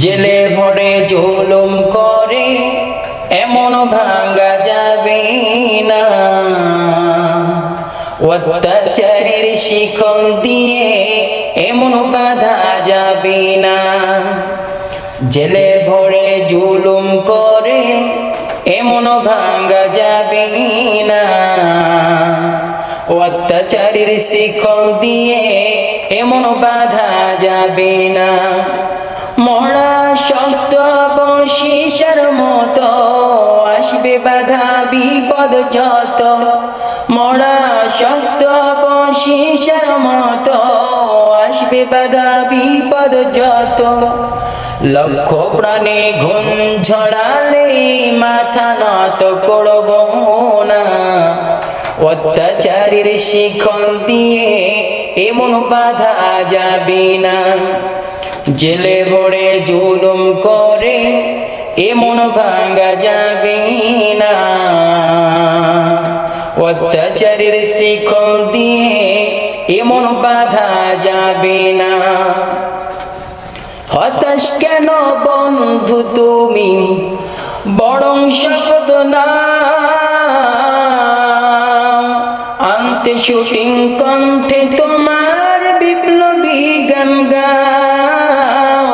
জেলে ভরে জুলুম করে এমন ভাঙা যাবে না, অত্যাচারের শিকল দিয়ে এমন বাঁধা যাবে না। জেলে ভরে জুলুম করে এমন ভাঙা যাবে না, অত্যাচারের শিকল দিয়ে এমন বাঁধা যাবে না। মরা শক্ত বংশীশার মতো আসবে বাধা বিপদ যত, মরা শক্ত বংশীশার মতো আসবে বাধা বিপদ যত। লক্ষ প্রাণে ঘুম ঝড়ালে মাথা নত করব না, অত্যাচারের শিকল দিয়ে এমন বাধা যাবে না। জেলে ভরে জুলুম করে এমন ভাঙা যাবে না, অত্যাচারের শিকল দিয়ে এমন বাধা যাবে না। হতাশ কেন বন্ধু তুমি, বরং শপথ নাও, আনতে শুটিং কণ্ঠে তোমার বিপ্লবী গান গাও,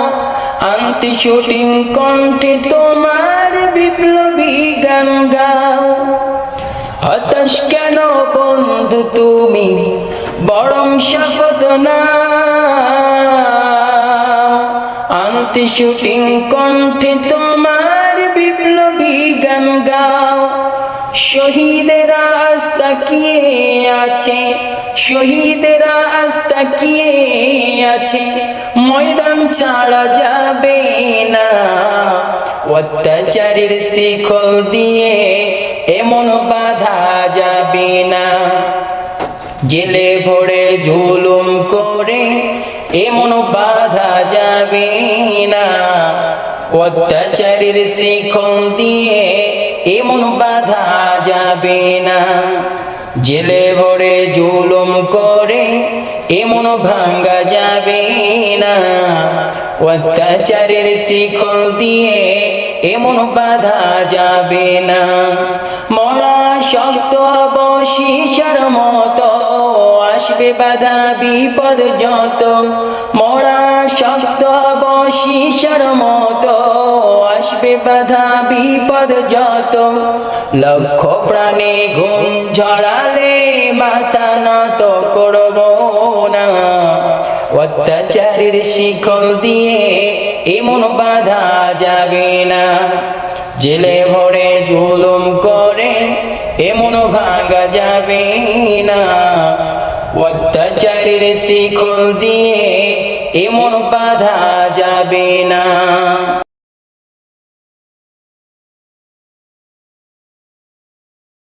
আনতে শুটিং কণ্ঠে তোমার বিপ্লবী গান গাও। হতাশ কেন বন্ধু তুমি, বরং শপথ নাও, আনতে শুটিং কণ্ঠে তোমার বিপ্লবী গান গাও। শহীদেরা আস্থা কিয়ে আছে, শহীদেরা আস্থা কিয়ে আছে, ময়দান ছাড়া যাবে না, অত্যাচারের শিকল দিয়ে এমন বাধা যাবে না। জেলে ভরে জুলুম করে এমন বাধা যাবে না, অত্যাচারের শিকল দিয়ে এমন বাধা যাবে না। জেলে ভরে জুলুম করে এমন ভাঙা যাবে না, অত্যাচারের শিকল দিয়ে এমন বাধা যাবে না। মরা শক্ত বংশীশার মতো আসবে বাধা বিপদ যত, মরা শক্ত বংশীশার মতো আসবে বাধা বিপদ যত। লক্ষ প্রাণে ঘুম ঝড়ালে মাথা নত করব না, অত্যাচারের শিকল দিয়ে এমন বাধা যাবে না। জেলে ভরে জুলুম করে এমন ভাঙা যাবে না, অত্যাচারের শিকল দিয়ে এমন বাধা যাবে না।